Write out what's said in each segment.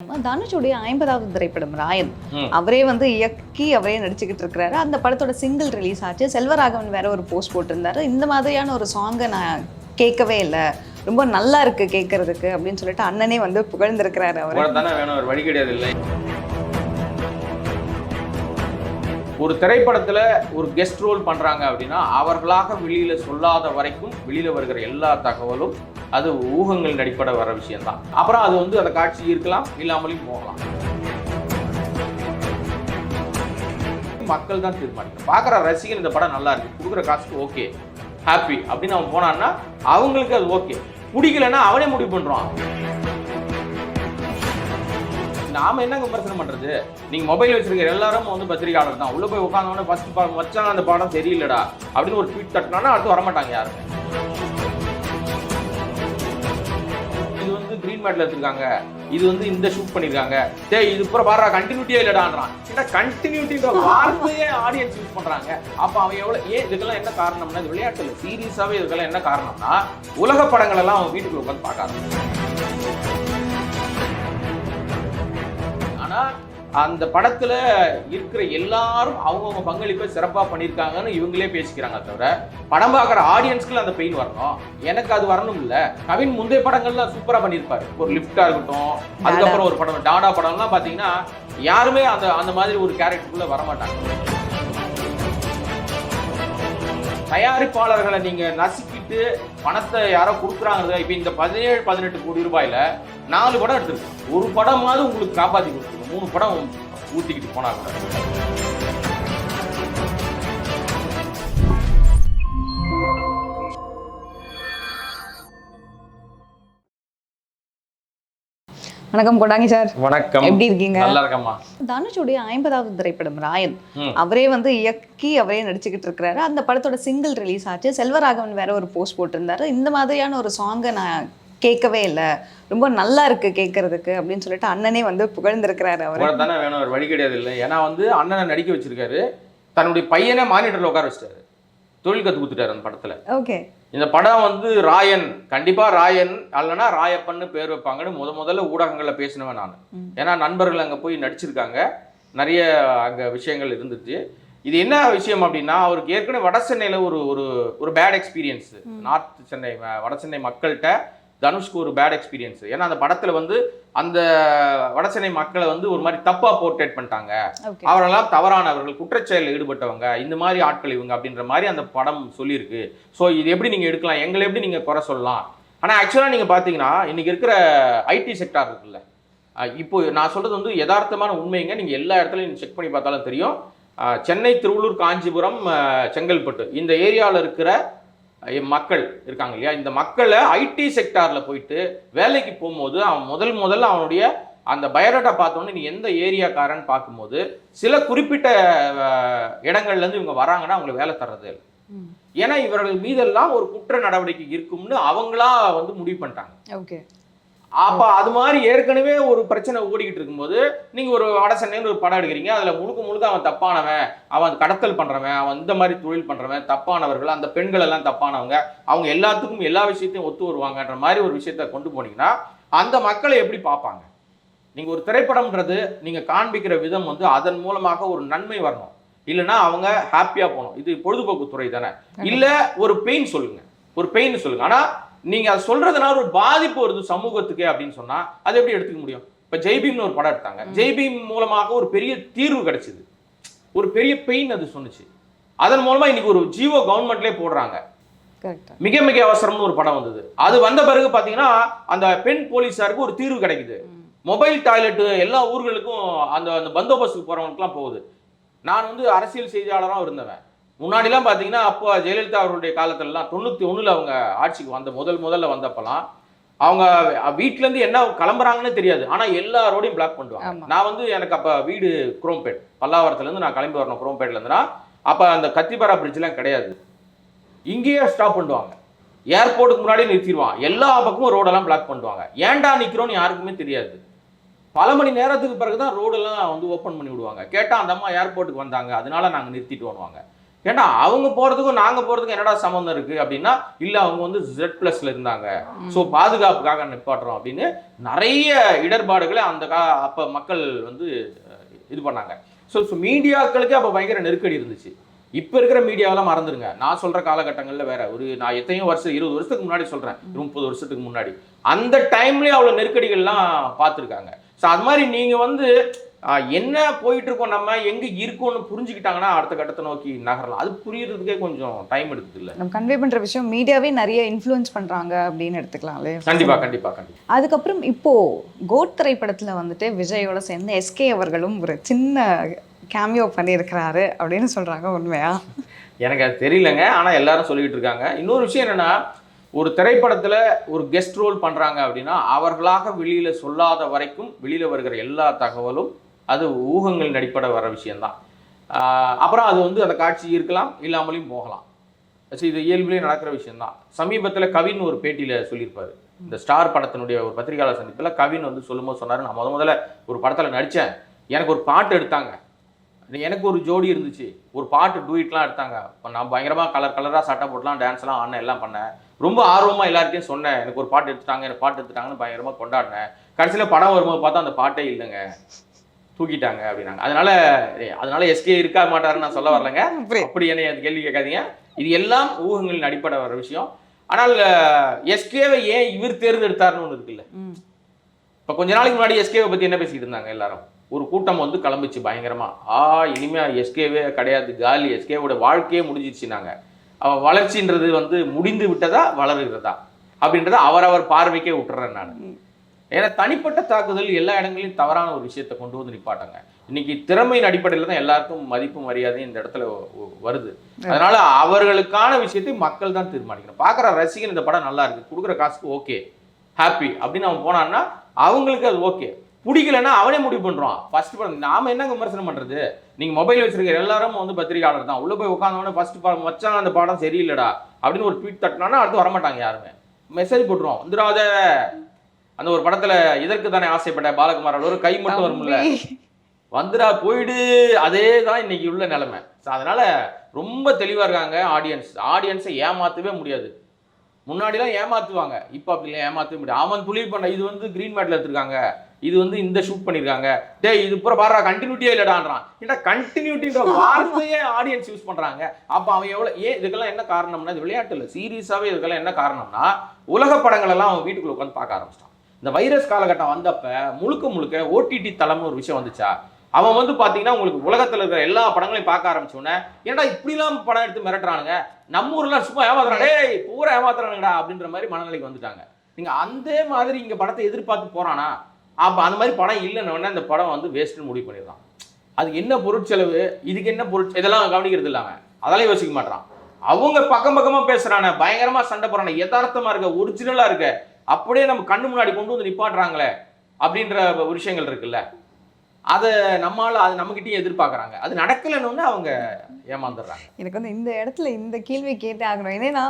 தனுஷுடைய 50வது திரைப்படம் ராயன். அவரே வந்து இயக்கி அவரே நடிச்சுக்கிட்டு இருக்கிறாரு. அந்த படத்தோட சிங்கிள் ரிலீஸ் ஆச்சு. செல்வராகவன் வேற ஒரு போஸ்ட் போட்டிருந்தாரு. இந்த மாதிரியான ஒரு சாங்கை நான் கேட்கவே இல்லை, ரொம்ப நல்லா இருக்கு கேட்கறதுக்கு அப்படின்னு சொல்லிட்டு அண்ணனே வந்து புகழ்ந்திருக்கிறாரு. அவர் தானே வேணும், ஒரு வழி கிடையாது. இல்லை, ஒரு திரைப்படத்துல ஒரு கெஸ்ட் ரோல் பண்றாங்க அப்படின்னா அவர்களாக வெளியில சொல்லாத வரைக்கும் வெளியில வருகிற எல்லா தகவலும் அது ஊகங்கள் அடிப்படை வர விஷயம்தான். அப்புறம் அது வந்து அந்த காட்சி இருக்கலாம், இல்லாமலையும் போகலாம். மக்கள் தான் தீர்மானிக்கணும். பார்க்குற ரசிகன் இந்த படம் நல்லா இருக்கு, கொடுக்குற காசுக்கு ஓகே, ஹாப்பி அப்படின்னு அவன் போனான்னா அவங்களுக்கு அது ஓகே. பிடிக்கலன்னா அவனே முடிவு பண்றான். நாம என்ன விமர்சனம் பண்றது? நீங்க மொபைல் வச்சிருக்கிற எல்லாரும் வந்து பத்திரிகையாளர் தான். உள்ள போய் உட்காந்தவொடனே ஃபர்ஸ்ட் வச்சாங்க அந்த படம் தெரியலடா அப்படின்னு ஒரு ட்வீட் தட்டினா அடுத்து வரமாட்டாங்க யாருமே. இது வந்து கிரீன் மேட்ல எடுத்துருக்காங்க, இது வந்து இந்த ஷூட் பண்ணிருக்காங்க, டேய் இது அப்புறம் பாரு கண்டினியூட்டியே இல்லடான்றான். ஏன்னா கண்டினியூட்டின்ற வார்த்தையே ஆடியன்ஸ் யூஸ் பண்றாங்க. அப்ப அவன் எவ்வளவு இதுக்கெல்லாம் என்ன காரணம்னா, இது விளையாட்டுல சீரியஸாவே இதுக்கெல்லாம் என்ன காரணம்னா உலக படங்கள் எல்லாம் அவன் வீட்டுக்குள்ள உட்காந்து பார்க்காது. ஆனா அந்த படத்துல இருக்கிற எல்லாரும் அவங்கவுங்க பங்களிப்பை சிறப்பா பண்ணிருக்காங்கன்னு இவங்களே பேசிக்கிறாங்க. தவிர படம் பார்க்குற ஆடியன்ஸ்க்குள்ள அந்த பெயின் வரணும், எனக்கு அது வரணும் இல்ல. கவின் முந்தைய படங்கள்லாம் சூப்பரா பண்ணியிருப்பாரு. ஒரு லிப்டா இருக்கட்டும், அதுக்கப்புறம் ஒரு படம் டாடா படம்லாம் பாத்தீங்கன்னா யாருமே அந்த மாதிரி ஒரு கேரக்டருக்குள்ள வரமாட்டாங்க. தயாரிப்பாளர்களை நீங்க நசுக்கிட்டு பணத்தை யாரோ கொடுக்குறாங்க. இப்ப இந்த 17-18 கோடி ரூபாயில 4 படம் எடுத்திருக்கு. ஒரு படமாவது உங்களுக்கு காப்பாத்தி கொடுத்துருக்கு. 3 படம் ஊத்திக்கிட்டு போனாங்க. வணக்கம் கொடாங்கி சார். வணக்கம், எப்படி இருக்கீங்க? நல்லா இருக்கம்மா. தனுஷுடைய 50வது திரைப்படம் ராயன். அவரே வந்து இயக்கி அவரே நடிச்சுக்கிட்டு இருக்கிறாரு. அந்த படத்தோட சிங்கிள் ரிலீஸ் ஆச்சு. செல்வராகவன் வேற ஒரு போஸ்ட் போட்டிருந்தாரு. இந்த மாதிரியான ஒரு சாங்கை நான் கேட்கவே இல்லை, ரொம்ப நல்லா இருக்கு கேட்கறதுக்கு அப்படின்னு சொல்லிட்டு அண்ணனே வந்து புகழ்ந்திருக்கிறாரு. அவர் தானே வேணும், ஒரு வழி கிடையாது. இல்லை, ஏன்னா வந்து அண்ணனை நடிக்க வச்சிருக்காரு, தன்னுடைய பையனை மானிட்டர்ல உட்கார வச்சிட்டாரு, தொழில் கத்து கொடுத்துட்டாரு அந்த படத்துல. ஓகே, இந்த படம் வந்து ராயன், கண்டிப்பா ராயன் அல்லனா ராயப்பன்னு பேர் வைப்பாங்கன்னு முதல்ல ஊடகங்கள்ல பேசினவன் நான். ஏன்னா நண்பர்கள் அங்க போய் நடிச்சிருக்காங்க, நிறைய அங்க விஷயங்கள் இருந்துச்சு. இது என்ன விஷயம் அப்படின்னா, அவருக்கு ஏற்கனவே வட சென்னையில ஒரு பேட் எக்ஸ்பீரியன்ஸ். நார்த் சென்னை வட சென்னை மக்கள்கிட்ட தனுஷ்க்கு ஒரு பேட் எக்ஸ்பீரியன்ஸ். ஏன்னா அந்த படத்துல வந்து அந்த வடசென்னை மக்களை வந்து ஒரு மாதிரி தப்பா போர்ட்ரேட் பண்ணிட்டாங்க. அவரெல்லாம் தவறானவர்கள், குற்றச்செயலில் ஈடுபட்டவங்க, இந்த மாதிரி ஆட்கள் இவங்க அப்படின்ற மாதிரி அந்த படம் சொல்லியிருக்கு. ஸோ இது எப்படி நீங்க எடுக்கலாம், எங்களை எப்படி நீங்க குறை சொல்லலாம்? ஆனா ஆக்சுவலா நீங்க பாத்தீங்கன்னா இன்னைக்கு இருக்கிற ஐடி செக்டார் இருக்குல்ல, இப்போ நான் சொல்றது வந்து யதார்த்தமான உண்மைங்க. நீங்க எல்லா இடத்துலையும் செக் பண்ணி பார்த்தாலும் தெரியும். சென்னை, திருவள்ளூர், காஞ்சிபுரம், செங்கல்பட்டு இந்த ஏரியாவில் இருக்கிற மக்கள் இருக்காங்க இல்லையா, இந்த மக்களை ஐடி செக்டார்ல போயிட்டு வேலைக்கு போகும்போது அவன் முதல்ல அவனுடைய அந்த பயோடேட்டா பார்த்தோன்னே நீ எந்த ஏரியாக்காரன்னு பார்க்கும்போது சில குறிப்பிட்ட இடங்கள்ல இருந்து இவங்க வராங்கன்னா அவங்களுக்கு வேலை தர்றது இல்லை. ஏன்னா இவர்கள் மீதெல்லாம் ஒரு குற்ற நடவடிக்கை இருக்கும்னு அவங்களா வந்து முடிவு பண்ணிட்டாங்க. ஓகே, அப்ப அது மாதிரி ஏற்கனவே ஒரு பிரச்சனை ஓடிக்கிட்டு இருக்கும்போது நீங்க ஒரு வட சென்னைன்னு ஒரு படம் எடுக்கிறீங்க, அதுல முழுக்க அவன் தப்பானவன், அவன் கடத்தல் பண்றவன், அவன் இந்த மாதிரி தொழில் பண்றவன் தப்பானவர்கள், அந்த பெண்கள் எல்லாம் தப்பானவங்க, அவங்க எல்லாத்துக்கும் எல்லா விஷயத்தையும் ஒத்து வருவாங்கன்ற மாதிரி ஒரு விஷயத்த கொண்டு போனீங்கன்னா அந்த மக்களை எப்படி பார்ப்பாங்க? நீங்க ஒரு திரைப்படம்ன்றது நீங்க காண்பிக்கிற விதம் வந்து அதன் மூலமாக ஒரு நன்மை வரணும், இல்லைன்னா அவங்க ஹாப்பியா போகணும். இது பொழுதுபோக்கு துறை தானே. இல்ல ஒரு பெயின் சொல்லுங்க, ஆனா நீங்க அதை சொல்றதுனால ஒரு பாதிப்பு வருது சமூகத்துக்கு அப்படின்னு சொன்னா அது எப்படி எடுத்துக்க முடியும்? இப்ப ஜெய்பீம்னு ஒரு படம் எடுத்தாங்க, ஜெய்பீம் மூலமாக ஒரு பெரிய தீர்வு கிடைச்சது, ஒரு பெரிய பெயின் அது சொன்னுச்சு. அதன் மூலமா இன்னைக்கு ஒரு ஜியோ கவர்மெண்ட்லேயே போடுறாங்க. மிக மிக அவசரம்னு ஒரு படம் வந்தது. அது வந்த பிறகு பாத்தீங்கன்னா அந்த பெண் போலீஸாருக்கு ஒரு தீர்வு கிடைக்குது. மொபைல் டாய்லெட் எல்லா ஊர்களுக்கும் அந்த பந்தோபஸ்துக்கு போறவங்களுக்குலாம் போகுது. நான் வந்து அரசியல் செய்தியாளராக இருந்தவன். முன்னாடிலாம் பார்த்தீங்கன்னா அப்போ ஜெயலலிதா அவருடைய காலத்துலலாம் 91 அவங்க ஆட்சிக்கு வந்த முதல்ல வந்தப்பெல்லாம் அவங்க வீட்டிலேருந்து என்ன கிளம்புறாங்கன்னு தெரியாது, ஆனால் எல்லா ரோடையும் பிளாக் பண்ணுவாங்க. நான் வந்து எனக்கு அப்போ வீடு குரோம்பேட், பல்லாவரத்துலேருந்து நான் கிளம்பி வரணும் குரோம்பேட்லேருந்துனா, அப்போ அந்த கத்திப்பாரா பிரிட்ஜ்லாம் கிடையாது, இங்கேயே ஸ்டாப் பண்ணுவாங்க, ஏர்போர்ட்டுக்கு முன்னாடியே நிறுத்திடுவான், எல்லா பக்கமும் ரோடெல்லாம் பிளாக் பண்ணுவாங்க. ஏன்டா நிற்கிறோன்னு யாருக்குமே தெரியாது. பல மணி நேரத்துக்கு பிறகு தான் ரோடெல்லாம் வந்து ஓப்பன் பண்ணி விடுவாங்க. கேட்டால் அந்த அம்மா ஏர்போர்ட்டுக்கு வந்தாங்க, அதனால நாங்கள் நிறுத்திட்டு வருவாங்க. ஏன்டா அவங்க போறதுக்கும் நாங்க போறதுக்கும் என்னடா சம்மந்தம் இருக்கு அப்படின்னா, இல்ல அவங்க வந்து Z+ல இருந்தாங்க, ஸோ பாதுகாப்புக்காக நிப்பாட்டுறோம் அப்படின்னு நிறைய இடர்பாடுகளை அப்ப மக்கள் வந்து இது பண்ணாங்க. ஸோ மீடியாக்களுக்கு அப்ப பயங்கர நெருக்கடி இருந்துச்சு. இப்ப இருக்கிற மீடியாவெல்லாம் மறந்துருங்க. நான் சொல்ற காலகட்டங்கள்ல வேற. நான் எத்தனையோ வருஷம் 20 வருஷத்துக்கு முன்னாடி சொல்றேன், 30 வருஷத்துக்கு முன்னாடி அந்த டைம்லயே அவ்வளவு நெருக்கடிகள்லாம் பார்த்துருக்காங்க. ஸோ அது மாதிரி நீங்க வந்து என்ன போயிட்டு இருக்கோம், நம்ம எங்க இருக்கோம்னு புரிஞ்சுக்கிட்டாங்கன்னா அடுத்த கட்டத்தை நோக்கி நகரலாம். அது புரியறதுக்கே கொஞ்சம் டைம் எடுக்குது இல்ல. நம்ம கன்வே பண்ற விஷயம் மீடியாவே நிறைய இன்ஃப்ளூயன்ஸ் பண்றாங்க அப்படின்னு எடுத்துக்கலாம்ல. கண்டிப்பா கண்டிப்பா கண்டிப்பா. அதுக்கப்புறம் இப்போ கோட் திரைப்படத்துல வந்துட்டு விஜயோட சேர்ந்து எஸ்கே அவர்களும் ஒரு சின்ன கேமியோ பண்ணியிருக்கிறாரு அப்படின்னு சொல்றாங்க, உண்மையா? எனக்கு அது தெரியலங்க, ஆனா எல்லாரும் சொல்லிட்டு இருக்காங்க. இன்னொரு விஷயம் என்னன்னா, ஒரு திரைப்படத்துல ஒரு கெஸ்ட் ரோல் பண்றாங்க அப்படின்னா அவர்களாக வெளியில சொல்லாத வரைக்கும் வெளியில வருகிற எல்லா தகவலும் அது ஊகங்கள் அடிப்பட வர விஷயம்தான். அப்புறம் அது வந்து அந்த காட்சி இருக்கலாம், இல்லாமலையும் போகலாம். இது இயல்புலேயே நடக்கிற விஷயம்தான். சமீபத்தில் கவின் ஒரு பேட்டியில் சொல்லியிருப்பாரு. இந்த ஸ்டார் படத்தினுடைய ஒரு பத்திரிகையாளர் சந்திப்பில் கவின் வந்து சொல்லும்போது சொன்னார், நான் முதல்ல ஒரு படத்தில் நடித்தேன், எனக்கு ஒரு பாட்டு எடுத்தாங்க, எனக்கு ஒரு ஜோடி இருந்துச்சு, ஒரு பாட்டு டூயிட்லாம் எடுத்தாங்க, இப்போ நான் பயங்கரமாக கலராக சட்டை போட்டுலாம் டான்ஸ்லாம் ஆடினேன், எல்லாம் பண்ணேன், ரொம்ப ஆர்வமாக எல்லாருக்கையும் சொன்னேன், எனக்கு ஒரு பாட்டு எடுத்துட்டாங்கன்னு பயங்கரமாக கொண்டாடினேன். கடைசியில் படம் வரும்போது பார்த்தா அந்த பாட்டே இல்லைங்க, தூக்கிட்டாங்க அப்படின்னாங்க. அதனால எஸ்கே இருக்க மாட்டாருன்னு நான் சொல்ல வரலங்க, அப்படி என்னை அந்த கேள்வி கேட்காதீங்க. இது எல்லாம் ஊகங்களின் அடிப்படை வர விஷயம். ஆனால் எஸ்கேவை ஏன் இவர் தேர்ந்தெடுத்தாருன்னு ஒன்று இருக்குல்ல. இப்போ கொஞ்ச நாளைக்கு முன்னாடி எஸ்கேவை பற்றி என்ன பேசிக்கிட்டு இருந்தாங்க எல்லாரும், ஒரு கூட்டம் வந்து கிளம்பிச்சு பயங்கரமா, இனிமே எஸ்கேவே கிடையாது, காலி, எஸ்கேவோட வாழ்க்கையே முடிஞ்சிச்சுனாங்க. அவன் வளர்ச்சின்றது வந்து முடிந்து விட்டதா வளருகிறதா அப்படின்றத அவரவர் பார்வைக்கே விட்டுறேன் நான். ஏன்னா தனிப்பட்ட தாக்குதல் எல்லா இடங்களையும் தவறான ஒரு விஷயத்தை கொண்டு வந்து நிப்பாட்டாங்க. இன்னைக்கு திறமையின் அடிப்படையில் தான் எல்லாருக்கும் மதிப்பு மரியாதையும் இந்த இடத்துல வருது. அதனால அவர்களுக்கான விஷயத்தை மக்கள் தான் தீர்மானிக்கணும். பார்க்குற ரசிகன் இந்த படம் நல்லா இருக்கு, கொடுக்குற காசுக்கு ஓகே, ஹாப்பி அப்படின்னு அவன் போனான்னா அவங்களுக்கு அது ஓகே. பிடிக்கலன்னா அவனே முடிவு பண்ணுறான். ஃபர்ஸ்ட் படம் நாம என்னங்க விமர்சனம் பண்ணுறது? நீங்கள் மொபைல் வச்சிருக்கிற எல்லாரும் வந்து பத்திரிகையாளர் தான், உள்ளே போய் உட்காந்தவொடனே ஃபர்ஸ்ட் படம் வச்சாங்க அந்த படம் சரியில்லடா அப்படின்னு ஒரு ட்வீட் தட்டினான்னா அடுத்து வரமாட்டாங்க யாருமே, மெசேஜ் போட்டுருவோம், வந்துடாத அந்த ஒரு படத்துல இதற்கு தானே ஆசைப்பட்ட பாலகுமார் ஒரு கை மட்டும் வரும்ல, வந்துடா போயிடு, அதே தான் இன்னைக்கு உள்ள நிலைமை. அதனால ரொம்ப தெளிவா இருக்காங்க ஆடியன்ஸை ஏமாத்தவே முடியாது. முன்னாடிலாம் ஏமாத்துவாங்க, இப்போ அப்படிலாம் ஏமாத்தவே முடியாது. அவன் துளி பண்ண இது வந்து கிரீன் மேட்ல எடுத்துருக்காங்க, இது வந்து இந்த ஷூட் பண்ணியிருக்காங்க, டேய் இது பூரா பாடுறா கண்டினியூட்டியே இல்லடான்றான். ஏன்னா கண்டினியூட்டின்ற வார்த்தையே ஆடியன்ஸ் யூஸ் பண்றாங்க. அப்போ அவன் இதுக்கெல்லாம் என்ன காரணம்னா, இது விளையாட்டு இல்லை, சீரியஸாவே இதுக்கெல்லாம் என்ன காரணம்னா உலக படங்கள் எல்லாம் அவன் வீட்டுக்குள்ள உட்காந்து பார்க்க ஆரம்பிச்சிட்டான். இந்த வைரஸ் காலகட்டம் வந்தப்ப முழுக்க ஓடிடி தளம்னு ஒரு விஷயம் வந்துச்சா, அவன் வந்து பாத்தீங்கன்னா உங்களுக்கு உலகத்துல இருக்கிற எல்லா படங்களையும் பார்க்க ஆரம்பிச்சோன்னே, ஏன்டா இப்படிலாம் படம் எடுத்து மிரட்டுறானுங்க, நம்ம ஊர்ல சும்மா ஏமாத்துறானே, பூரா ஏமாத்துறானுங்கடா அப்படின்ற மாதிரி மனநிலைக்கு வந்துட்டாங்க. நீங்க அந்த மாதிரி இங்க படத்தை எதிர்பார்த்து போறானா, அப்ப அந்த மாதிரி படம் இல்லைன்னு இந்த படம் வந்து வேஸ்ட்னு முடிவு பண்ணிடுறான். அதுக்கு என்ன பொருட்செலவு, இதுக்கு என்ன இதெல்லாம் கவனிக்கிறது இல்லாம அதெல்லாம் யோசிக்க மாட்டான். அவங்க பக்கமா பேசுறானே, பயங்கரமா சண்டை போறானே, யதார்த்தமா இருக்க, ஒரிஜினலா இருக்க, அப்படியே நம்ம கண்ணு முன்னாடி கொண்டு வந்து நிப்பாட்டுறாங்களே அப்படின்ற விஷயங்கள் இருக்குல்ல, அதை நம்மகிட்டயும் எதிர்பார்க்குறாங்க. அது நடக்கலைன்னு அவங்க ஏமாந்துடுறாங்க. எனக்கு வந்து இந்த இடத்துல இந்த கேள்வி கேட்டே ஆகணும். ஏன்னா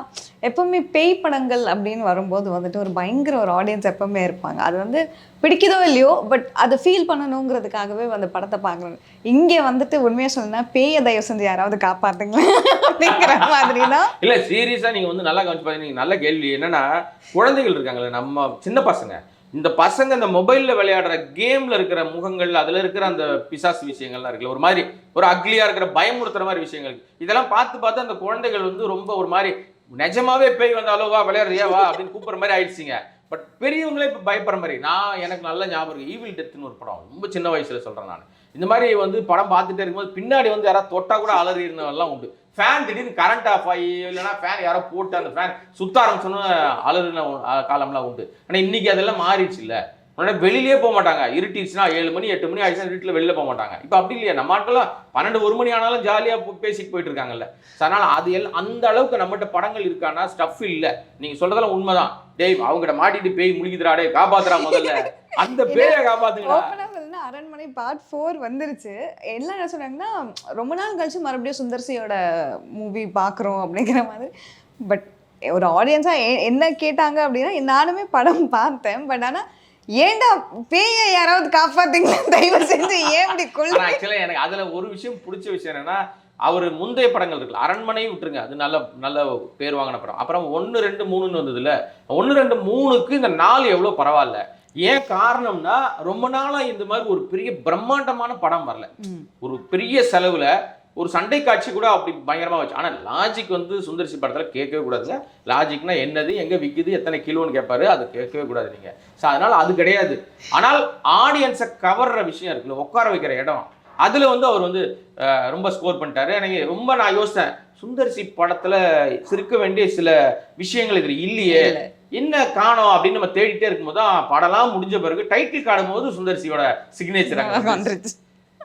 எப்பவுமே பேய் படங்கள் அப்படின்னு வரும்போது வந்துட்டு ஒரு பயங்கர ஒரு ஆடியன்ஸ் எப்பவுமே இருப்பாங்க. அது வந்து பிடிக்குதோ இல்லையோ, பட் அதை ஃபீல் பண்ணணுங்கிறதுக்காகவே அந்த படத்தை பார்க்கணும். இங்கே வந்துட்டு உண்மையாக சொன்னா பேயை தயவு செஞ்சு யாராவது காப்பாத்துங்களேன் அப்படிங்கிற மாதிரி தான். இல்லை சீரியஸாக நீங்கள் வந்து நல்லா கவனிச்சு பார்த்தீங்க, நல்ல கேள்வி. என்னன்னா குழந்தைகள் இருக்காங்களே, நம்ம சின்ன பசங்க, இந்த பசங்க இந்த மொபைல்ல விளையாடுற கேம்ல இருக்கிற முகங்கள், அதுல இருக்கிற அந்த பிசாசு விஷயங்கள்லாம் இருக்குல்ல, ஒரு மாதிரி ஒரு அக்லியா இருக்கிற பயமுறுத்துற மாதிரி விஷயங்கள், இதெல்லாம் பார்த்து அந்த குழந்தைகள் வந்து ரொம்ப ஒரு மாதிரி நிஜமாவே பேய் வந்தாலோ வா விளையாடுறியா வா அப்படின்னு கூப்பிடுற மாதிரி ஆயிடுச்சுங்க. பட் பெரியவங்களே இப்போ பயப்படுற மாதிரி. எனக்கு நல்ல ஞாபகம் இருக்கு, ஈவில் டெத்னு ஒரு படம், ரொம்ப சின்ன வயசுல சொல்றேன் நான். இந்த மாதிரி வந்து படம் பார்த்துட்டே இருக்கும்போது பின்னாடி வந்து யாராவது தொட்டா கூட அலறி இருந்தவெல்லாம் உண்டு. ஃபேன் திடீர்னு கரண்ட் ஆஃப் ஆகி இல்லைன்னா ஃபேன் யாரோ போட்டு அந்த ஃபேன் சுத்த ஆரம்பிச்சோன்னு அலறின காலம்லாம் உண்டு. ஆனால் இன்னைக்கு அதெல்லாம் மாறிடுச்சு இல்லை. முன்னாடி வெளியிலேயே போக மாட்டாங்க, இருட்டிடுச்சுன்னா 7 மணி 8 மணி ஆயிடுச்சுன்னா வீட்டில் வெளியில் போக மாட்டாங்க. இப்போ அப்படி இல்லையா, நம்ம ஆட்கள்லாம் 12 1 மணி ஆனாலும் ஜாலியாக பேசிட்டு போயிட்டு இருக்காங்கல்ல. அதனால அது எல்லாம் அந்த அளவுக்கு நம்மகிட்ட படங்கள் இருக்கானா, ஸ்டஃப் இல்லை. நீங்கள் சொல்றதெல்லாம் உண்மைதான். டேய் அவங்ககிட்ட மாட்டிட்டு பேய் முழுகிதுடா, டே காப்பாத்துறா, முதல்ல அந்த பேயை காப்பாத்துங்களா. அரண்மனை பார்ட் 4 வந்துருச்சு. எல்லாம் என்ன சொன்னாங்கன்னா, ரொம்ப நாள் கழிச்சு மறுபடியும் சுந்தர்சியோட மூவி பார்க்குறோம் அப்படிங்கிற மாதிரி. பட் ஒரு ஆடியன்ஸாக என்ன கேட்டாங்க அப்படின்னா, நானுமே படம் பார்த்தேன். பட் ஆனால் ஏன்டா பேயை யாராவது காப்பாத்தீங்களா தயவு செஞ்சு, ஏன் இப்படி கொள்ள. ஆக்சுவலாக எனக்கு அதில் ஒரு விஷயம் பிடிச்ச விஷயம் என்னன்னா, அவர் முந்தைய படங்கள் இருக்குல்ல, அரண்மனையும் விட்டுருங்க, அது நல்ல நல்ல பேர் வாங்கின படம். அப்புறம் 1, 2, 3ன்னு வந்ததுல, 1, 2, 3க்கு இந்த 4 எவ்வளோ பரவாயில்ல. ஏன் காரணம்னா ரொம்ப நாளா இந்த மாதிரி ஒரு பெரிய பிரம்மாண்டமான படம் வரல. ஒரு பெரிய செலவுல ஒரு சண்டை காட்சி கூட அப்படி பயங்கரமா வச்சு. ஆனா லாஜிக் வந்து சுந்தர் சி படத்துல கேட்கவே கூடாதுங்க. லாஜிக்னா என்னது, எங்க விக்குது, எத்தனை கிலோன்னு கேட்பாரு, அது கேட்கவே கூடாது நீங்க. ஸோ அதனால அது கிடையாது. ஆனால் ஆடியன்ஸை கவர்ற விஷயம் இருக்குல்ல, உட்கார வைக்கிற இடம், அதுல வந்து அவர் வந்து ரொம்ப ஸ்கோர் பண்ணிட்டாரு. எனக்கு ரொம்ப நான் யோசித்தேன், சுந்தர் சி படத்துல சிரிக்க வேண்டிய சில விஷயங்கள் இதுல இல்லையே, என்ன காணோம் அப்படின்னு நம்ம தேடிட்டே இருக்கும்போது தான் படம்லாம் முடிஞ்ச பிறகு டைட்டில் காடும் போது சுந்தர் சியோட சிக்னேச்சர் வந்துருச்சு.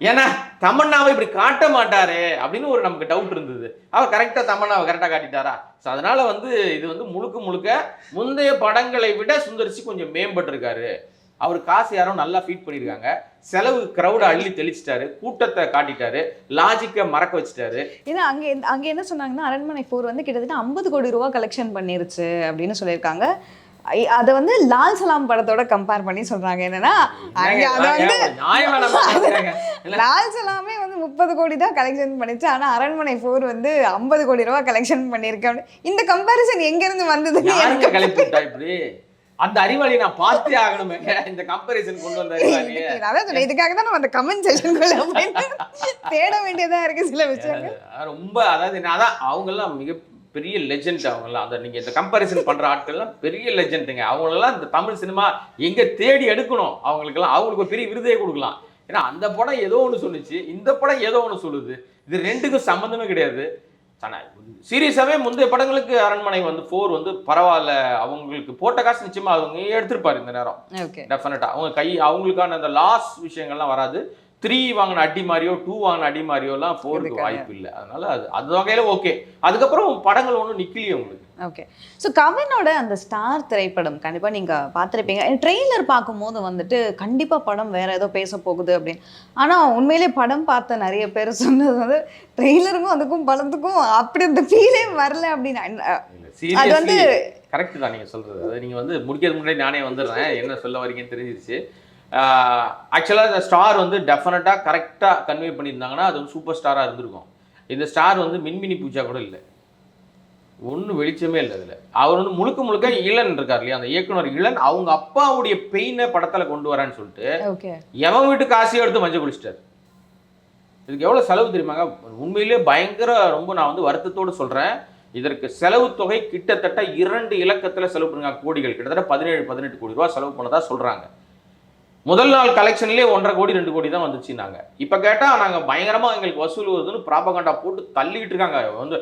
ஏன்னா தமன்னாவை இப்படி காட்ட மாட்டாரு அப்படின்னு ஒரு நமக்கு டவுட் இருந்தது. அவர் கரெக்டா தமன்னாவை கரெக்டா காட்டிட்டாரா. ஸோ அதனால வந்து இது வந்து முழுக்க முழுக்க முந்தைய படங்களை விட சுந்தர் சி கொஞ்சம் மேம்பட்டு இருக்காரு. அவர் காசு யாரும் நல்லா ஃபீட் பண்ணியிருக்காங்க, செலவு கிரௌட அள்ளி தெளிச்சிட்டாரு, கூட்டத்தை காட்டிட்டாரு, லாஜிக்கை மறக்க வச்சுட்டாரு. ஏன்னா அங்கே என்ன சொன்னாங்கன்னா, அரண்மனை 4 வந்து கிட்டத்தட்ட 50 கோடி ரூபா கலெக்ஷன் பண்ணிருச்சு அப்படின்னு சொல்லியிருக்காங்க. அதை வந்து லால் சலாம் படத்தோட கம்பேர் பண்ணி சொல்றாங்க. என்னன்னா லால் சலாமே வந்து 30 கோடி தான் கலெக்ஷன் பண்ணிச்சு, ஆனா அரண்மனை 4 வந்து 50 கோடி ரூபா கலெக்ஷன் பண்ணிருக்கேன். இந்த கம்பேரிசன் எங்க இருந்து வந்தது? இப்படி அந்த அறிவாளி நான் பார்த்தே ஆகணுமே, இந்த கம்பேரிசன் கொண்டு வந்த அறிவாளி. அதான் சொன்னேன், இதுக்காக தான் நம்ம அந்த கமெண்ட் செக்ஷனுக்குள்ள தேட வேண்டியதா இருக்கு சில விஷயங்கள். ரொம்ப அதாவது அதான் அவங்க எல்லாம் மிக பெரிய லெஜெண்ட். அவங்கெல்லாம் அந்த நீங்கள் இந்த கம்பேரிசன் பண்ணுற ஆட்கள்லாம் பெரிய லெஜெண்டுங்க. அவங்களெல்லாம் இந்த தமிழ் சினிமா எங்கே தேடி எடுக்கணும், அவங்களுக்கு ஒரு பெரிய விருதையே கொடுக்கலாம். ஏன்னா அந்த படம் ஏதோ ஒன்று சொல்லுச்சு, இந்த படம் ஏதோ ஒன்று சொல்லுது, இது ரெண்டுக்கும் சம்மந்தமே கிடையாது. சீரியஸாகவே முந்தைய படங்களுக்கு அரண்மனை வந்து 4 வந்து பரவாயில்ல, அவங்களுக்கு போட்ட காசு நிச்சயமாக அவங்க எடுத்திருப்பாரு இந்த நேரம். டெஃபினட்டாக அவங்க அவங்களுக்கான அந்த லாஸ் விஷயங்கள்லாம் வராது. 3 வாங்கின அடி மாதிரியோ 2 வாங்கின அடி மாதிரியோலாம் 4க்கு வாய்ப்பு இல்லை. அதனால அது வகையில் ஓகே. அதுக்கப்புறம் படங்கள் ஒன்றும் நிக்கலையே உங்களுக்கு. ஓகே. ஸோ கவினோட அந்த ஸ்டார் திரைப்படம் கண்டிப்பாக நீங்கள் பார்த்துருப்பீங்க. ட்ரெய்லர் பார்க்கும்போது வந்துட்டு கண்டிப்பாக படம் வேற ஏதோ பேச போகுது அப்படின்னு. ஆனால் உண்மையிலே படம் பார்த்த நிறைய பேர் சொன்னது வந்து ட்ரெய்லருக்கும் அதுக்கும் படத்துக்கும் அப்படி அந்த ஃபீலே வரல அப்படின்னு. அது வந்து கரெக்ட் தான் நீங்கள் சொல்கிறது. அது நீங்கள் வந்து முடிக்கிறது முன்னாடி நானே வந்துடுறேன், என்ன சொல்ல வரீங்கன்னு தெரிஞ்சிருச்சு. ஆக்சுவலாக இந்த ஸ்டார் வந்து டெஃபினட்டாக கரெக்டாக கன்வே பண்ணியிருந்தாங்கன்னா அது வந்து சூப்பர் ஸ்டாராக இருந்திருக்கும். இந்த ஸ்டார் வந்து மின்மினி பூஜா கூட இல்லை, ஒன்றும் வெளிச்சமே இல்லை அதில். அவர் வந்து முழுக்க முழுக்க இளன் இருக்கார் இல்லையா, அந்த இயக்குனர் இளன் அவங்க அப்பாவுடைய பெயினை படத்தில் கொண்டு வரேன்னு சொல்லிட்டு எவன் வீட்டு காசையும் எடுத்து மஞ்சள் குளிச்சிட்டார். இதுக்கு எவ்வளோ செலவு தெரியுமாங்க? உண்மையிலே பயங்கர, ரொம்ப நான் வந்து வருத்தத்தோடு சொல்கிறேன். இதற்கு செலவு தொகை கிட்டத்தட்ட 2 இலக்கத்தில் செலவு பண்ணுங்க, கோடிகள், கிட்டத்தட்ட 17-18 கோடி ரூபா செலவு பண்ணதா சொல்கிறாங்க. முதல் நாள் கலெக்ஷன்லேயே 1.5 கோடி 2 கோடி தான் வந்துச்சுன்னாங்க. இப்போ கேட்டால் நாங்கள் பயங்கரமாக எங்களுக்கு வசூல் வருதுன்னு ப்ராபகண்டா போட்டு தள்ளிக்கிட்டு இருக்காங்க. வந்து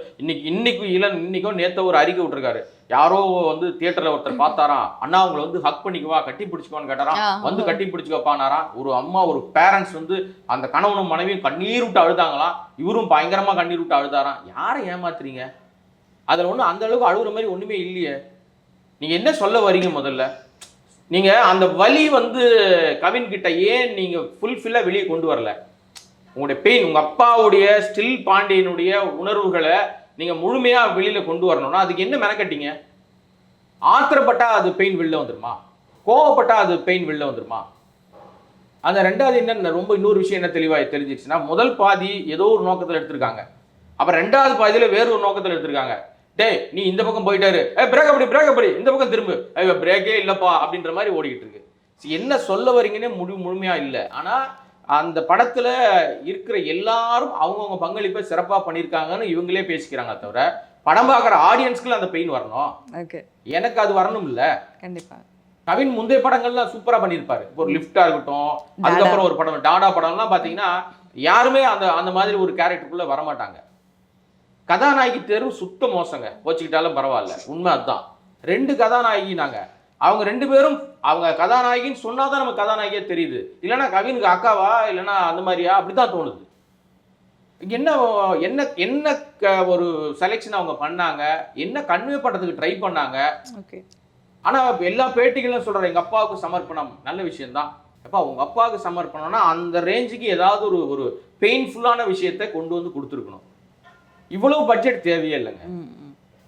இன்னைக்கோ நேற்று ஒரு அறிக்கை விட்டுருக்காரு. யாரோ வந்து தியேட்டரில் ஒருத்தர் பார்த்தாராம், அண்ணா அவங்களை வந்து ஹக் பண்ணிக்குவா, கட்டி பிடிச்சிக்குவான்னு கேட்டாராம். வந்து கட்டி பிடிச்சிக்கப்பானாராம். ஒரு அம்மா, ஒரு பேரண்ட்ஸ் வந்து அந்த கணவனும் மனைவியும் கண்ணீர் விட்டு அழுதாங்களாம். இவரும் பயங்கரமாக கண்ணீர் விட்டு அழுதாராம். யாரை ஏமாத்துறீங்க? அதில் ஒன்றும் அந்த அளவுக்கு அழுகுற மாதிரி ஒன்றுமே இல்லையே. நீங்கள் என்ன சொல்ல வரீங்க? முதல்ல நீங்கள் அந்த வலி வந்து கவின் கிட்ட ஏன் நீங்கள் ஃபுல்ஃபில்லாக வெளியே கொண்டு வரல? உங்களுடைய பெயின், உங்கள் அப்பாவுடைய ஸ்டில் பாண்டியனுடைய உணர்வுகளை நீங்கள் முழுமையாக வெளியில் கொண்டு வரணும்னா அதுக்கு என்ன மெனக்கட்டிங்க? ஆத்திரப்பட்டால் அது பெயின் வெளில வந்துருமா? கோவப்பட்டால் அது பெயின் வெளில வந்துருமா? அந்த ரெண்டாவது என்ன ரொம்ப இன்னொரு விஷயம் என்ன தெளிவாக தெரிஞ்சிச்சுன்னா, முதல் பாதி ஏதோ ஒரு நோக்கத்தில் எடுத்திருக்காங்க, அப்புறம் ரெண்டாவது பாதியில் வேறு ஒரு நோக்கத்தில் எடுத்திருக்காங்க. டேய் நீ இந்த பக்கம் போயிட்டாரு, பிரேக்கப்படி இந்த பக்கம் திரும்ப, பிரேக்கே இல்லப்பா அப்படின்ற மாதிரி ஓடிக்கிட்டு இருக்கு. என்ன சொல்ல வரீங்கன்னே முழுமையா இல்லை. ஆனா அந்த படத்துல இருக்கிற எல்லாரும் அவங்கவுங்க பங்களிப்பை சிறப்பா பண்ணியிருக்காங்கன்னு இவங்களே பேசிக்கிறாங்க, தவிர படம் பார்க்குற ஆடியன்ஸ்க்குள்ள அந்த பெயின் வரணும், எனக்கு அது வரணும் இல்ல. கண்டிப்பா கவின் முந்தைய படங்கள்லாம் சூப்பரா பண்ணியிருப்பாரு. ஒரு லிஃப்டா இருக்கட்டும், அதுக்கப்புறம் ஒரு படம் டாடா படம்லாம் பாத்தீங்கன்னா யாருமே அந்த மாதிரி ஒரு கேரக்டருக்குள்ள வரமாட்டாங்க. கதாநாயகி தேர்வு சுத்த மோசங்க, போச்சுக்கிட்டாலும் பரவாயில்ல, உண்மை அதுதான். 2 கதாநாயகி நாங்கள், அவங்க 2 பேரும் அவங்க கதாநாயகின்னு சொன்னாதான் நமக்கு கதாநாயகியே தெரியுது. இல்லைன்னா கவினுக்கு அக்காவா இல்லைன்னா அந்த மாதிரியா அப்படிதான் தோணுது. என்ன என்ன என்ன ஒரு செலெக்ஷன் அவங்க பண்ணாங்க, என்ன கன்வே பண்ணுறதுக்கு ட்ரை பண்ணாங்க. ஆனால் எல்லா பேட்டிகளும் சொல்கிறேன், எங்கள் அப்பாவுக்கு சமர்ப்பணம் நல்ல விஷயம்தான். அப்பா உங்கள் அப்பாவுக்கு சமர்ப்பணம்னா அந்த ரேஞ்சுக்கு ஏதாவது ஒரு பெயின்ஃபுல்லான விஷயத்தை கொண்டு வந்து கொடுத்துருக்கணும். இவ்வளவு பட்ஜெட் தேவையே இல்லைங்க.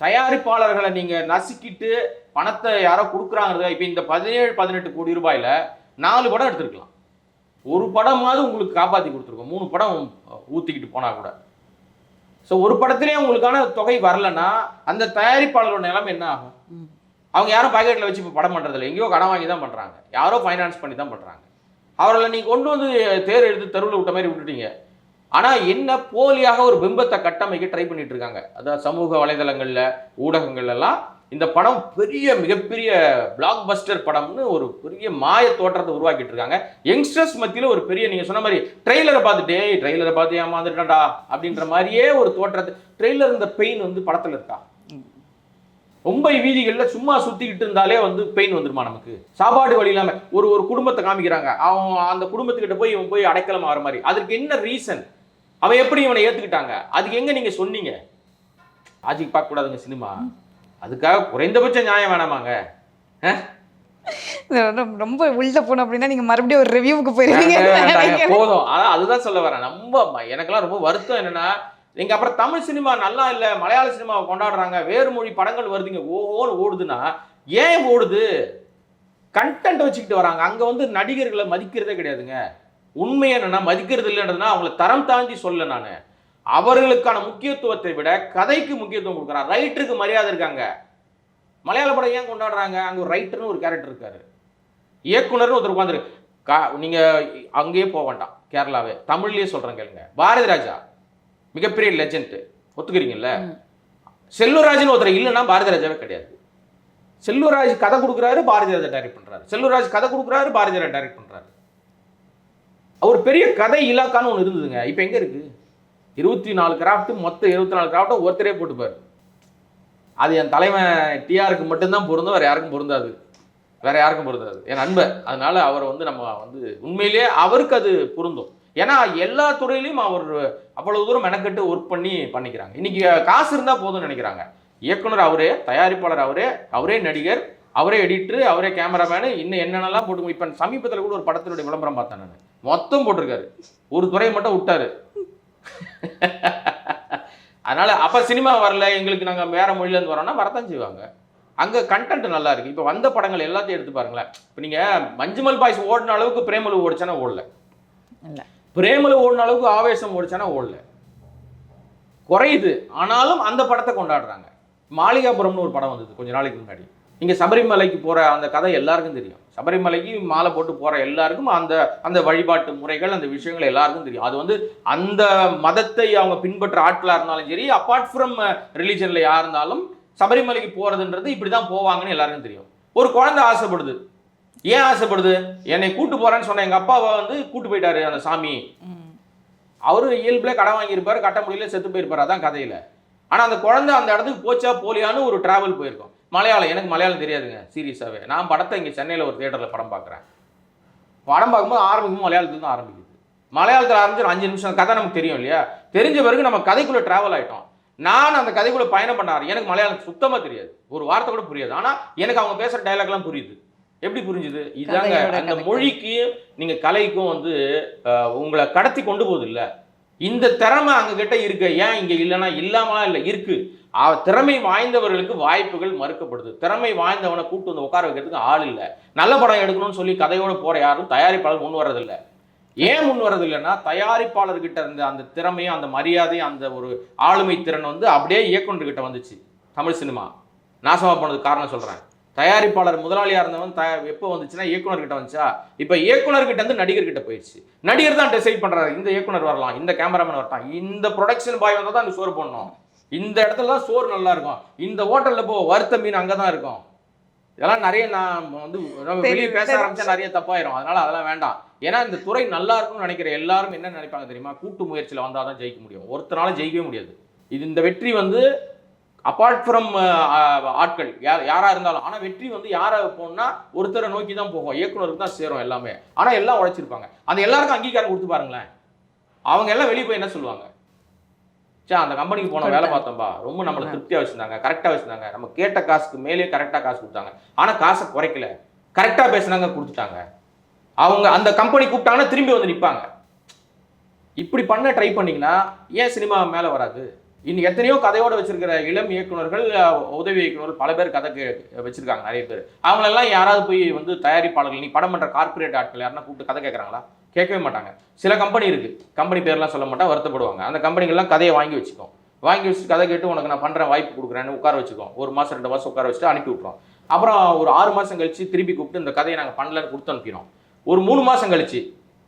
தயாரிப்பாளர்களை நீங்க நசுக்கிட்டு பணத்தை யாரோ கொடுக்குறாங்க. இப்போ இந்த 17-18 கோடி ரூபாயில 4 படம் எடுத்திருக்கலாம், ஒரு படமாவது உங்களுக்கு காப்பாற்றி கொடுத்துருக்கோம். 3 படம் ஊத்திக்கிட்டு போனா கூட ஸோ ஒரு படத்துலேயே உங்களுக்கான தொகை வரலன்னா அந்த தயாரிப்பாளரோட நிலைமை என்ன ஆகும்? அவங்க யாரும் பாக்கெட்டில் வச்சு இப்போ படம் பண்ணுறதில்ல, எங்கேயோ கடன் வாங்கி தான் பண்ணுறாங்க, யாரோ ஃபைனான்ஸ் பண்ணி தான் பண்ணுறாங்க. அவர்களை நீங்கள் கொண்டு வந்து தேர் எடுத்து தெருவில் விட்ட மாதிரி விட்டுட்டீங்க. ஆனால் என்ன போலியாக ஒரு பிம்பத்தை கட்டமைக்க ட்ரை பண்ணிட்டு இருக்காங்க. அதாவது சமூக வலைதளங்களில் ஊடகங்கள்லாம் இந்த படம் மிகப்பெரிய பிளாக் பஸ்டர் படம்னு ஒரு பெரிய மாய தோற்றத்தை உருவாக்கிட்டு இருக்காங்க. யங்ஸ்டர்ஸ் மத்தியில் ஒரு பெரிய, நீங்கள் சொன்ன மாதிரி ட்ரெய்லரை பார்த்து ஏமாந்துட்டான்டா அப்படின்ற மாதிரியே ஒரு தோற்றத்தை. ட்ரெய்லர் இந்த பெயின் வந்து படத்தில் இருக்கா? ரொம்ப வீதிகளில் சும்மா சுற்றிக்கிட்டு இருந்தாலே வந்து பெயின் வந்துருமா நமக்கு? சாப்பாடு வழி இல்லாமல் ஒரு குடும்பத்தை காமிக்கிறாங்க, அவன் அந்த குடும்பத்துக்கிட்ட போய் இவன் போய் அடைக்கலம் ஆகிற மாதிரி. அதுக்கு என்ன ரீசன்? அவன் எப்படி இவனை ஏற்றுக்கிட்டாங்க? அதுக்கு எங்கே நீங்கள் சொன்னீங்க? ஆஜிக்கு பார்க்கக்கூடாதுங்க சினிமா, அதுக்காக குறைந்தபட்ச நியாயம் வேணாமாங்க? ரொம்ப உள்ள போனோம் அப்படின்னா நீங்க மறுபடியும் ஒரு ரிவ்யூவுக்கு போயிருவீங்க. போதும். அதான் அதுதான் சொல்ல வரேன். எனக்கெல்லாம் ரொம்ப வருத்தம் என்னன்னா, நீங்க அப்புறம் தமிழ் சினிமா நல்லா இல்லை, மலையாள சினிமாவை கொண்டாடுறாங்க, வேறு மொழி படங்கள் வருதுங்க, ஓன்னு ஓடுதுன்னா ஏன் ஓடுது? கண்டென்ட் வச்சுக்கிட்டு வராங்க. அங்க வந்து நடிகர்களை மதிக்கிறதே கிடையாதுங்க. உண்மை என்னன்னா, மதிக்கிறது இல்லைன்றதுனா அவங்கள தரம் தாண்டி சொல்ல நான். அவர்களுக்கான முக்கியத்துவத்தை விட கதைக்கு முக்கியத்துவம் கொடுக்குறாங்க, ரைட்டருக்கு மரியாதை இருக்காங்க. மலையாள படம் ஏன் கொண்டாடுறாங்க? அங்கே ஒரு ரைட்டர்னு ஒரு கேரக்டர் இருக்காரு, இயக்குனர்னு ஒருத்தர் உட்காந்துருக்கு. நீங்க அங்கேயே போக வேண்டாம், கேரளாவே தமிழ்லயே சொல்றேன் கேளுங்க. பாரதி ராஜா மிகப்பெரிய லெஜெண்ட், ஒத்துக்கிறீங்கல்ல? செல்வராஜ்னு ஒருத்தர் இல்லைன்னா பாரதி ராஜாவே கிடையாது. செல்வராஜ் கதை கொடுக்குறாரு, பாரதி ராஜா டைரக்ட் பண்றாரு. செல்வராஜ் கதை கொடுக்குறாரு, பாரதி ராஜா டைரக்ட் பண்றாரு. ஒரு பெரிய கதை இலாக்கான்னு ஒன்று இருந்ததுங்க, இப்போ எங்க இருக்கு? 24 கிராஃப்ட், மொத்தம் 24 கிராஃப்ட் ஒருத்தரே போட்டுப்பாரு. அது என் தலைவன் டிஆருக்கு மட்டும்தான் பொருந்தும், வேற யாருக்கும் பொருந்தாது, என் நண்பர். அதனால அவரை வந்து நம்ம வந்து உண்மையிலேயே அவருக்கு அது பொருந்தும். ஏன்னா எல்லா துறையிலையும் அவர் அவ்வளவு தூரம் மெனக்கட்டு ஒர்க் பண்ணிக்கிறாங்க. இன்னைக்கு காசு இருந்தால் போதும்னு நினைக்கிறாங்க. இயக்குனர் அவரே, தயாரிப்பாளர் அவரே நடிகர், அவரே எடிட்டர், அவரே கேமராமேனு, இன்னும் என்னென்னலாம் போட்டு. இப்போ சமீபத்தில் கூட ஒரு படத்தினுடைய விளம்பரம் பார்த்தேன் நான், மொத்தம் போட்டிருக்காரு, ஒரு துறையை மட்டும் விட்டாரு. அதனால அப்போ சினிமா வரல எங்களுக்கு, நாங்கள் வேற மொழியிலேருந்து வரோம்னா வரத்தான் செய்வாங்க. அங்கே கண்டென்ட் நல்லா இருக்கு. இப்போ வந்த படங்கள் எல்லாத்தையும் எடுத்து பாருங்களேன். இப்போ நீங்கள் மஞ்சுமல் பாய்ஸ் ஓடின அளவுக்கு பிரேமலு ஓடிச்சானா ஓடல, பிரேமலு ஓடின அளவுக்கு ஆவேசம் ஓடிச்சானா ஓடல, குறையுது. ஆனாலும் அந்த படத்தை கொண்டாடுறாங்க. மாளிகாபுரம்னு ஒரு படம் வந்தது கொஞ்ச நாளைக்கு முன்னாடி. இங்கே சபரிமலைக்கு போகிற அந்த கதை எல்லாருக்கும் தெரியும். சபரிமலைக்கு மாலை போட்டு போகிற எல்லாருக்கும் அந்த வழிபாட்டு முறைகள், அந்த விஷயங்கள் எல்லாருக்கும் தெரியும். அது வந்து அந்த மதத்தை அவங்க பின்பற்ற ஆட்களாக இருந்தாலும் சரி, அப்பார்ட் ஃப்ரம் ரிலீஜனில் யார் இருந்தாலும் சபரிமலைக்கு போகிறதுன்றது இப்படி தான் போவாங்கன்னு எல்லாருக்கும் தெரியும். ஒரு குழந்தை ஆசைப்படுது. ஏன் ஆசைப்படுது? என்னை கூட்டு போகிறேன்னு சொன்ன எங்கள் அப்பாவை வந்து கூட்டு போயிட்டாரு அந்த சாமி. அவரு இயல்புல கடன் வாங்கியிருப்பாரு, கட்ட முடியல, செத்து போயிருப்பாரு, அதான் கதையில். ஆனால் அந்த குழந்தை அந்த இடத்துக்கு போச்சா போலியான்னு ஒரு டிராவல் போயிருக்கும். எனக்கு மலையாளம் தெரியாதுங்க சீரியஸாகவே. நான் படத்தை இங்கே சென்னையில் ஒரு தியேட்டரில் படம் பார்க்குறேன். படம் பார்க்கும்போது ஆரம்பிக்கும் மலையாளத்தில் தான் ஆரம்பிக்குது. மலையாளத்தில் ஆரம்பிச்சு 5 நிமிஷம் கதை நமக்கு தெரியும் இல்லையா? தெரிஞ்ச பிறகு நம்ம கதைக்குள்ளே ட்ராவல் ஆகிட்டோம். நான் அந்த கதைக்குள்ளே பயணம் பண்ணாரு. எனக்கு மலையாளம் சுத்தமாக தெரியாது, ஒரு வார்த்தை கூட புரியாது. ஆனால் எனக்கு அவங்க பேசுகிற டைலாக்லாம் புரியுது. எப்படி புரிஞ்சுது? இதாங்க அந்த மொழிக்கு நீங்கள் கலைக்கும் வந்து உங்களை கடத்தி கொண்டு போகுது இல்லை. இந்த திறமை அங்கே கிட்ட இருக்கு. ஏன் இங்கே இல்லைன்னா இல்லாமலாம் இல்லை, இருக்கு. திறமை வாய்ந்தவர்களுக்கு வாய்ப்புகள் மறுக்கப்படுது. திறமை வாய்ந்தவனை கூட்டு வந்து உட்கார வைக்கிறதுக்கு ஆள் இல்லை. நல்ல படம் எடுக்கணும்னு சொல்லி கதையோடு போகிற யாரும் தயாரிப்பாளர் முன் வர்றதில்லை. ஏன் முன் வர்றதில்லைன்னா தயாரிப்பாளர்கிட்ட இருந்த அந்த திறமையும் அந்த மரியாதையும் அந்த ஒரு ஆளுமை திறன் வந்து அப்படியே இயக்குனர்கிட்ட வந்துச்சு. தமிழ் சினிமா நாசமாக போனதுக்கு காரணம் சொல்கிறேன். தயாரிப்பாளர் முதலாளியாக இருந்தவன் எப்போ வந்துச்சுன்னா இயக்குனர்கிட்ட வந்துச்சா? இப்போ இயக்குனர்கிட்ட இருந்து நடிகர்கிட்ட போயிடுச்சு. நடிகர் தான் டிசைட் பண்ணுறாரு, இந்த இயக்குனர் வரலாம், இந்த கேமராமேன் வரலாம், இந்த ப்ரொடக்ஷன் பாய் வந்தால் தான் அந்த சோறு போடணும், இந்த இடத்துல தான் சோறு நல்லா இருக்கும், இந்த ஹோட்டலில் போ வறுத்த மீன் அங்கே தான் இருக்கும். இதெல்லாம் நிறைய நான் வந்து வெளியே பேச ஆரம்பிச்சா நிறைய தப்பாயிரும். அதனால அதெல்லாம் வேண்டாம். ஏன்னா இந்த துறை நல்லா இருக்கும்னு நினைக்கிற எல்லாரும் என்ன நினைப்பாங்க தெரியுமா? கூட்டு முயற்சியில் வந்தால் தான் ஜெயிக்க முடியும். ஒருத்தனால ஜெயிக்கவே முடியாது. இந்த வெற்றி வந்து அப்பார்ட் ஃப்ரம் ஆட்கள் யாராக இருந்தாலும். ஆனால் வெற்றி வந்து யாரை போகணும்னா ஒருத்தரை நோக்கி தான் போகும், இயக்குனருக்கு தான் சேரும் எல்லாமே. ஆனால் எல்லாம் உழைச்சிருப்பாங்க. அந்த எல்லாருக்கும் அங்கீகாரம் கொடுத்து பாருங்களேன். அவங்க எல்லாம் வெளியே போய் என்ன சொல்லுவாங்க? அந்த கம்பெனிக்கு போன வேலை பார்த்தோம்பா, ரொம்ப நம்மளை திருப்தியாக வச்சுருந்தாங்க, கரெக்டாக வச்சுருந்தாங்க, நம்ம கேட்ட காசுக்கு மேலே கரெக்டாக காசு கொடுத்தாங்க, ஆனால் காசை குறைக்கல, கரெக்டாக பேசுனாங்க, கொடுத்துட்டாங்க. அவங்க அந்த கம்பெனி கூப்பிட்டாங்கன்னா திரும்பி வந்து நிற்பாங்க. இப்படி பண்ண ட்ரை பண்ணிங்கன்னா ஏன் சினிமா மேலே வராது? இன்னும் எத்தனையோ கதையோடு வச்சிருக்கிற இளம் இயக்குனர்கள், உதவி இயக்குனர்கள் பல பேர் கதை வச்சிருக்காங்க, நிறைய பேர். அவங்களெல்லாம் யாராவது போய் வந்து தயாரிப்பாளர்கள், நீ படம் பண்ணுற கார்பரேட் ஆட்கள் யாருன்னா கூப்பிட்டு கதை கேட்குறாங்களா? கேட்கவே மாட்டாங்க. சில கம்பெனி இருக்குது, கம்பெனி பேர்லாம் சொல்ல மாட்டா, வருத்தப்படுவாங்க. அந்த கம்பெனிகள்லாம் கதையை வாங்கி வச்சுக்கோம். வாங்கி வச்சுட்டு கதை கேட்டு உனக்கு நான் பண்ணுறேன் வாய்ப்பு கொடுக்குறேன்னு உட்கார வச்சுக்கோம். 1 மாதம் 2 மாதம் உட்கார வச்சுட்டு அனுப்பி விட்றோம். அப்புறம் ஒரு 6 மாதம் கழிச்சு திருப்பி கூப்பிட்டு இந்த கதையை நாங்கள் பண்ணலன்னு கொடுத்து அனுப்பிடுறோம். ஒரு 3 மாதம் கழிச்சு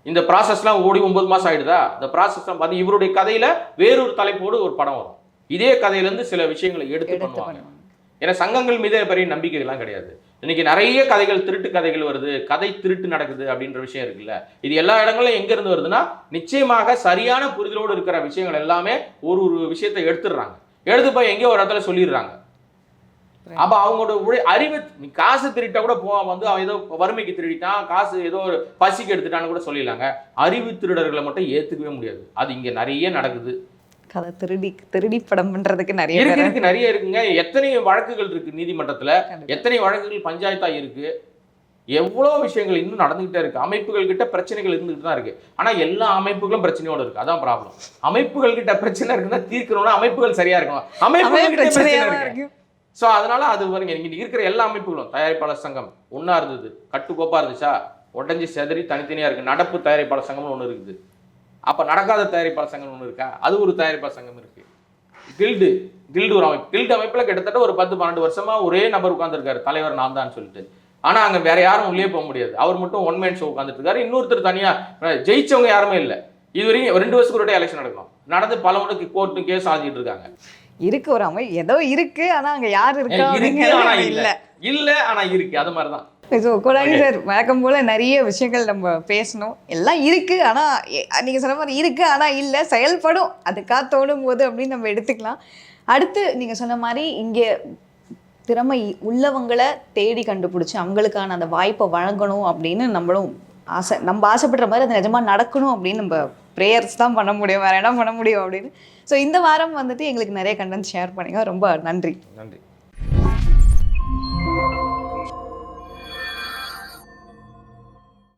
இந்த ப்ராசஸ்லாம் ஓடி 9 மாதம் ஆகிடுதா, இந்த ப்ராசஸ்லாம் பார்த்து இவருடைய கதையில் வேறொரு தலைப்போடு ஒரு படம் வரும். இதே கதையிலேருந்து சில விஷயங்களை எடுத்து பண்ணுவாங்க. ஏன்னா சங்கங்கள் மீதே பெரிய நம்பிக்கைகள்லாம் கிடையாது. இன்னைக்கு நிறைய கதைகள், திருட்டு கதைகள் வருது, கதை திருட்டு நடக்குது அப்படின்ற விஷயம் இருக்குல்ல. இது எல்லா இடங்களும் எங்க இருந்து வருதுன்னா, நிச்சயமாக சரியான புரிதலோடு இருக்கிற விஷயங்கள் எல்லாமே ஒரு விஷயத்தை எடுத்துடுறாங்க. எடுத்து போய் எங்கேயோ ஒரு இடத்துல சொல்லிடுறாங்க. அப்ப அவங்களோட அறிவு, நீ காசு திருட்டா கூட வந்து அவன் ஏதோ வறுமைக்கு திருடிட்டான், காசு ஏதோ ஒரு பசிக்கு எடுத்துட்டான்னு கூட சொல்லிடலாங்க. அறிவு திருடர்களை மட்டும் ஏத்துக்கவே முடியாது. அது இங்க நிறைய நடக்குது. கதை திருடி படம் பண்றதுக்கு நிறைய இருக்குங்க. எத்தனை வழக்குகள் இருக்கு நீதிமன்றத்துல, எத்தனை வழக்குகள் பஞ்சாயத்தா இருக்கு, எவ்வளோ விஷயங்கள் இன்னும் நடந்துகிட்டே இருக்கு. அமைப்புகள் கிட்ட பிரச்சனைகள் இருந்துகிட்டு தான் இருக்கு. ஆனா எல்லா அமைப்புகளும் பிரச்சனையோட இருக்கு. அதான் ப்ராப்ளம். அமைப்புகள் கிட்ட பிரச்சனை இருக்குன்னா தீர்க்கணும்னா அமைப்புகள் சரியா இருக்கணும். அமைப்புகள் கிட்ட பிரச்சனை இருக்கு. ஸோ அதனால அது பாருங்க, இங்க இருக்கிற எல்லா அமைப்புகளும், தயாரிப்பாளர் சங்கம் ஒன்னா இருந்தது, கட்டுக்கோப்பா இருந்துச்சா, உடஞ்சி செதறி தனித்தனியா இருக்கு. நடப்பு தயாரிப்பாளர் சங்கம்னு ஒன்று இருக்குது. அப்ப நடக்காத தயாரிப்பாளர் சங்கம் ஒன்று இருக்கா, அது ஒரு தயாரிப்பாளர் சங்கம் இருக்கு. கில்டு ஒரு அமைப்பு. கில்டு அமைப்புல கிட்டத்தட்ட ஒரு 10-12 வருஷமா ஒரே நபர் உட்கார்ந்துருக்காரு, தலைவர் நான் தான் சொல்லிட்டு. ஆனா அங்க வேற யாரும் உள்ளே போக முடியாது. அவர் மட்டும் 1 மேன் ஷோ உட்காந்துட்டு இருக்காரு. இன்னொருத்தர் தனியா, ஜெயிச்சவங்க யாருமே இல்லை. இது வரைக்கும் 2 வருஷத்துக்கு ஒரு எலெக்ஷன் நடக்கும். நடந்து பல முறைக்கு கோர்ட்டு கேஸ் ஆகிட்டு இருக்காங்க. இருக்கு ஒரு ஏதோ இருக்கு, ஆனா அங்க யாரு இருக்கா, இல்ல ஆனா இருக்கு. அது மாதிரிதான். ஸோ கோடாங்கி சார், வழக்கம் போல நிறைய விஷயங்கள் நம்ம பேசணும். எல்லாம் இருக்கு, ஆனா நீங்க சொன்ன மாதிரி இருக்கு ஆனா இல்லை, செயல்படும் அதுக்காக தோணும் போது அப்படின்னு நம்ம எடுத்துக்கலாம். அடுத்து நீங்க சொன்ன மாதிரி இங்கே திறமை உள்ளவங்களை தேடி கண்டுபிடிச்சி அவங்களுக்கான அந்த வாய்ப்பை வழங்கணும் அப்படின்னு நம்மளும் நம்ம ஆசைப்படுற மாதிரி அது நிஜமா நடக்கணும் அப்படின்னு நம்ம ப்ரேயர்ஸ் தான் பண்ண முடியும், வேற என்ன பண்ண முடியும் அப்படின்னு. ஸோ இந்த வாரம் வந்துட்டு எங்களுக்கு நிறைய கண்டென்ட் ஷேர் பண்ணிங்க, ரொம்ப நன்றி.